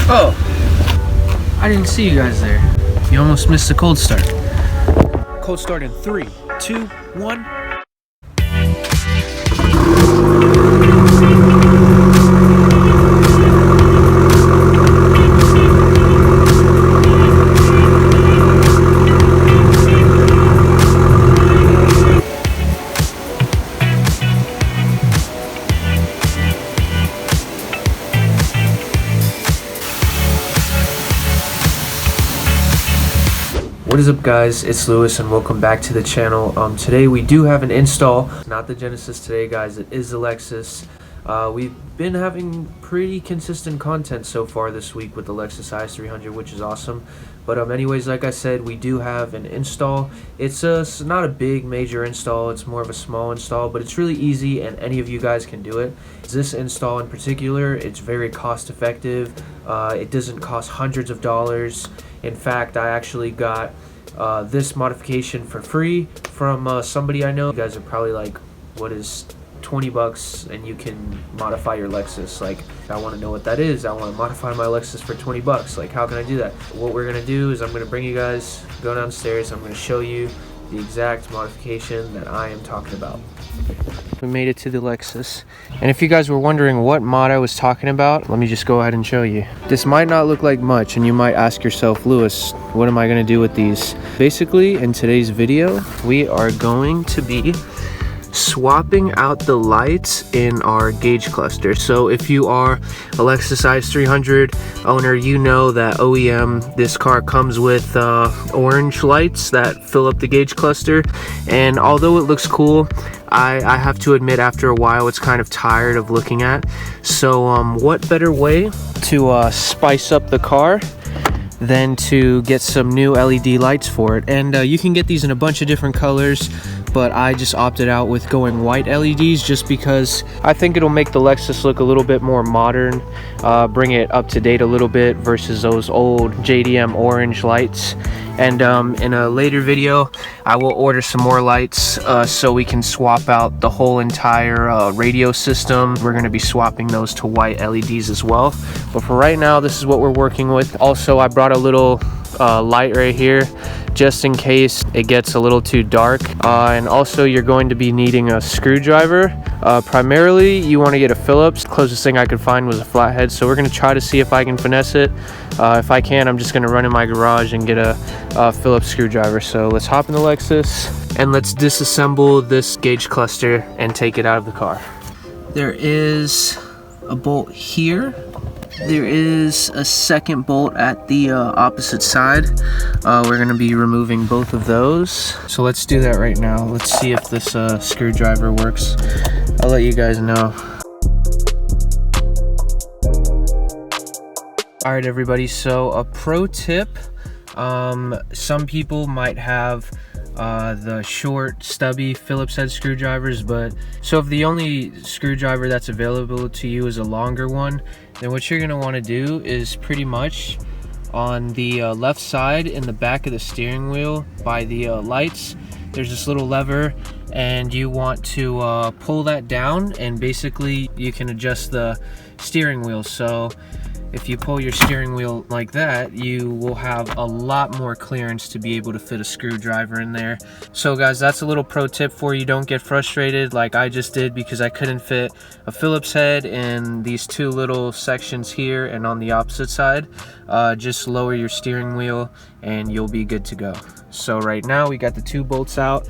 Oh, I didn't see you guys there. You almost missed the cold start. Cold start in 3, 2, 1. What is up, guys? It's Lewis and welcome back to the channel. Today we do have an install. Not the Genesis today, guys. It is the Lexus. We've been having pretty consistent content so far this week with the Lexus IS300, which is awesome. But anyways, like I said, we do have an install. It's not a big major install. It's more of a small install, but it's really easy and any of you guys can do it. This install in particular, it's very cost effective. It doesn't cost hundreds of dollars. In fact, I actually got this modification for free from somebody I know. You guys are probably like, what is 20 bucks and you can modify your Lexus? Like, I want to know what that is. I want to modify my Lexus for 20 bucks. Like, how can I do that? What we're going to do is I'm going to bring you guys, go downstairs, I'm going to show you the exact modification that I am talking about. We made it to the Lexus, and if you guys were wondering what mod I was talking about, let me just go ahead and show you. This might not look like much, and you might ask yourself, Lewis, what am I going to do with these? Basically, in today's video, we are going to be swapping out the lights in our gauge cluster. So if you are a Lexus IS300 owner, you know that OEM, this car comes with orange lights that fill up the gauge cluster, and although it looks cool, I have to admit after a while it's kind of tired of looking at. So what better way to spice up the car than to get some new LED lights for it? And you can get these in a bunch of different colors, but I just opted out with going white LEDs just because I think it'll make the Lexus look a little bit more modern, bring it up to date a little bit versus those old JDM orange lights. And in a later video, I will order some more lights so we can swap out the whole entire radio system. We're going to be swapping those to white LEDs as well. But for right now, this is what we're working with. Also, I brought a little light right here just in case it gets a little too dark. And also, you're going to be needing a screwdriver. Primarily, you want to get a Phillips. Closest thing I could find was a flathead, so we're going to try to see if I can finesse it. If I can, I'm just going to run in my garage and get a Phillips screwdriver. So let's hop in the Lexus and let's disassemble this gauge cluster and take it out of the car. There is a bolt here. There is a second bolt at the opposite side. We're going to be removing both of those. So let's do that right now. Let's see if this screwdriver works. I'll let you guys know. Alright everybody, so a pro tip. Some people might have the short stubby Phillips head screwdrivers, but so if the only screwdriver that's available to you is a longer one, then what you're going to want to do is pretty much on the left side in the back of the steering wheel by the lights, there's this little lever, and you want to pull that down, and basically you can adjust the steering wheel. So if you pull your steering wheel like that, you will have a lot more clearance to be able to fit a screwdriver in there. So guys, that's a little pro tip for you. Don't get frustrated like I just did because I couldn't fit a Phillips head in these two little sections here and on the opposite side. Just lower your steering wheel and you'll be good to go. So right now we got the two bolts out.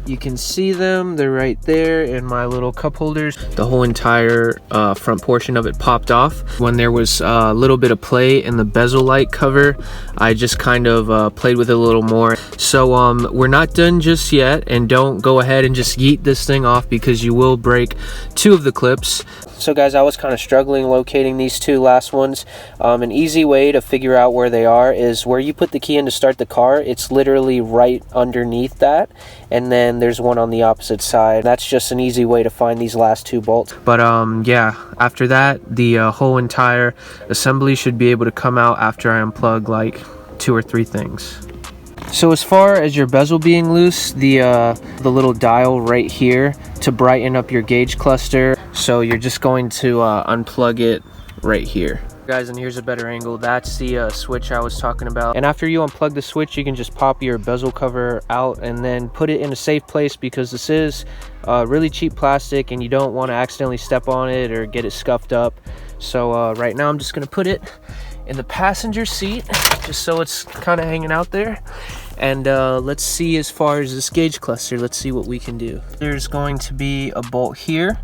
You can see them, they're right there in my little cup holders. The whole entire front portion of it popped off. When there was a little bit of play in the bezel light cover, I just kind of played with it a little more. So we're not done just yet, and don't go ahead and just yeet this thing off because you will break two of the clips. So guys, I was kind of struggling locating these two last ones. An easy way to figure out where they are is where you put the key in to start the car. It's literally right underneath that, and then there's one on the opposite side. That's just an easy way to find these last two bolts. But yeah, after that, the whole entire assembly should be able to come out after I unplug like 2 or 3 things. So as far as your bezel being loose, the little dial right here to brighten up your gauge cluster, so you're just going to unplug it right here. Guys, and here's a better angle. That's the switch I was talking about. And after you unplug the switch, you can just pop your bezel cover out and then put it in a safe place, because this is really cheap plastic and you don't want to accidentally step on it or get it scuffed up. So right now I'm just gonna put it in the passenger seat just so it's kind of hanging out there. And let's see, as far as this gauge cluster, let's see what we can do. There's going to be a bolt here.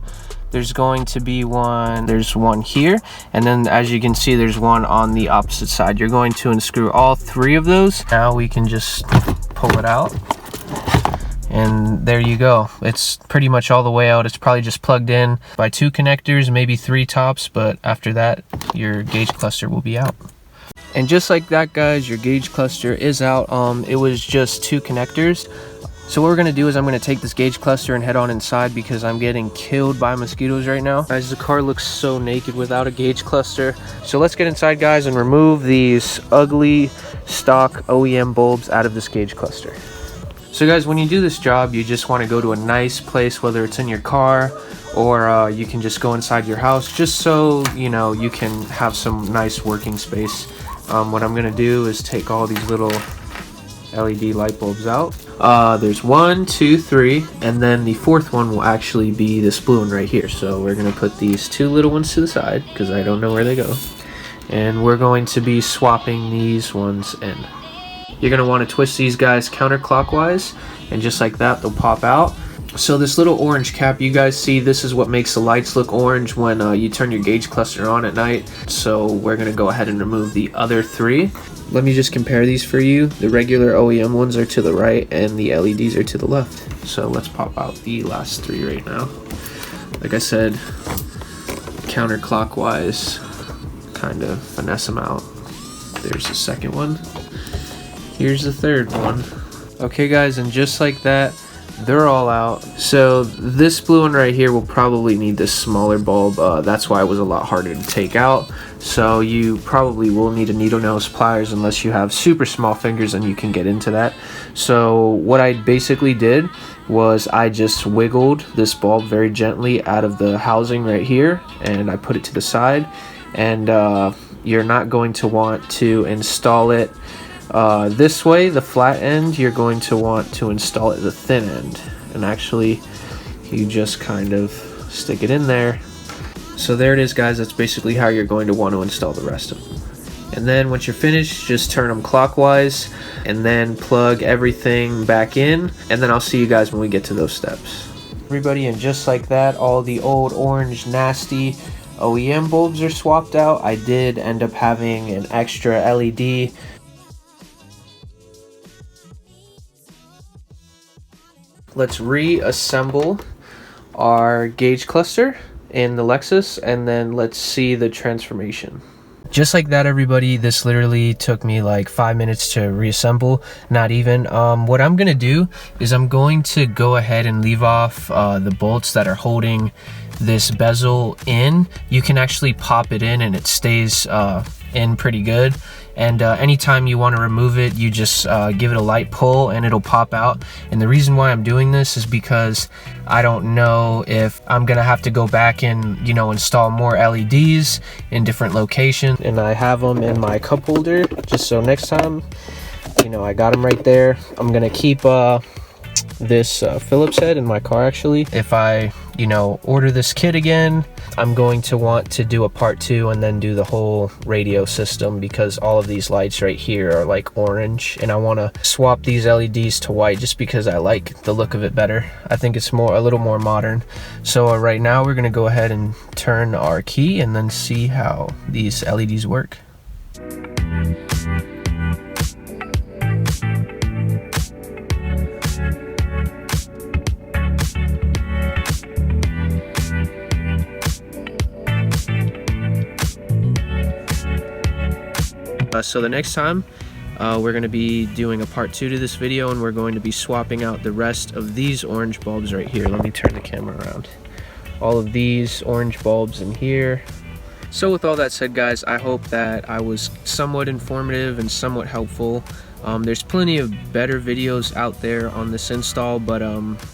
There's going to be one, there's one here, and then as you can see, there's one on the opposite side. You're going to unscrew all three of those. Now we can just pull it out, and there you go. It's pretty much all the way out. It's probably just plugged in by 2 connectors, maybe 3 tops, but after that, your gauge cluster will be out. And just like that, guys, your gauge cluster is out. It was just 2 connectors. So what we're gonna do is I'm gonna take this gauge cluster and head on inside, because I'm getting killed by mosquitoes right now. Guys, the car looks so naked without a gauge cluster. So let's get inside, guys, and remove these ugly stock OEM bulbs out of this gauge cluster. So guys, when you do this job, you just wanna go to a nice place, whether it's in your car or you can just go inside your house, just so you know you can have some nice working space. What I'm gonna do is take all these little LED light bulbs out. There's 1, 2, 3, and then the 4th one will actually be this blue one right here. So we're gonna put these 2 little ones to the side, because I don't know where they go, and we're going to be swapping these ones in. You're gonna want to twist these guys counterclockwise, and just like that, they'll pop out. So this little orange cap you guys see, this is what makes the lights look orange when you turn your gauge cluster on at night. So we're gonna go ahead and remove the other 3. Let me just compare these for you. The regular OEM ones are to the right and the LEDs are to the left. So let's pop out the last 3 right now. Like I said, counterclockwise, kind of finesse them out. There's the second one. Here's the third one. Okay guys, and just like that, they're all out. So this blue one right here will probably need this smaller bulb. That's why it was a lot harder to take out. So you probably will need a needle nose pliers, unless you have super small fingers and you can get into that. So what I basically did was I just wiggled this bulb very gently out of the housing right here, and I put it to the side. And you're not going to want to install it this way, the flat end. You're going to want to install it the thin end, and actually you just kind of stick it in there. So there it is, guys. That's basically how you're going to want to install the rest of them. And then once you're finished, just turn them clockwise and then plug everything back in, and then I'll see you guys when we get to those steps. Everybody, and just like that, all the old orange nasty OEM bulbs are swapped out. I did end up having an extra LED. Let's reassemble our gauge cluster in the Lexus, and then let's see the transformation. Just like that, everybody, this literally took me like 5 minutes to reassemble, not even. What I'm gonna do is I'm going to go ahead and leave off the bolts that are holding this bezel in. You can actually pop it in and it stays in pretty good. And anytime you want to remove it, you just give it a light pull and it'll pop out. And the reason why I'm doing this is because I don't know if I'm gonna have to go back and, you know, install more LEDs in different locations. And I have them in my cup holder, just so next time, you know, I got them right there. I'm gonna keep this Phillips head in my car. Actually, if I, you know, order this kit again, I'm going to want to do a part 2 and then do the whole radio system, because all of these lights right here are like orange, and I want to swap these LEDs to white just because I like the look of it better. I think it's a little more modern. So right now we're going to go ahead and turn our key and then see how these LEDs work. So the next time we're going to be doing a part 2 to this video, and we're going to be swapping out the rest of these orange bulbs right here. Let me turn the camera around. All of these orange bulbs in here. So with all that said, guys, I hope that I was somewhat informative and somewhat helpful. There's plenty of better videos out there on this install, but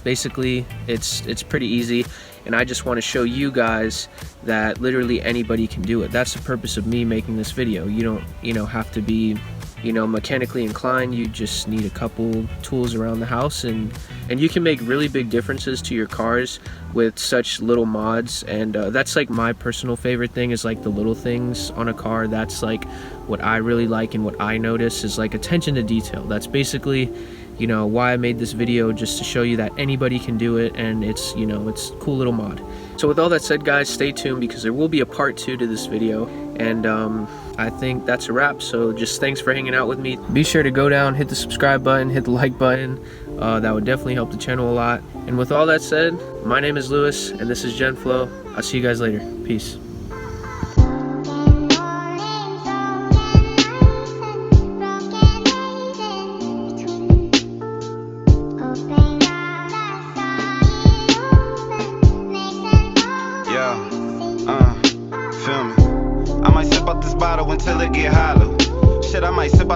basically it's pretty easy. and I just want to show you guys that literally anybody can do it. That's the purpose of me making this video. You don't, have to be, mechanically inclined. You just need a couple tools around the house, and you can make really big differences to your cars with such little mods. And that's like my personal favorite thing, is like the little things on a car. That's like what I really like, and what I notice is like attention to detail. That's basically why I made this video, just to show you that anybody can do it, and it's it's a cool little mod. So with all that said, guys, stay tuned, because there will be a part 2 to this video, and I think that's a wrap. So just thanks for hanging out with me. Be sure to go down, hit the subscribe button, hit the like button. That would definitely help the channel a lot. And with all that said, my name is Lewis, and this is GenFlow. I'll see you guys later. Peace. Feel me? I might sip out this bottle until it get hollow. Shit, I might sip out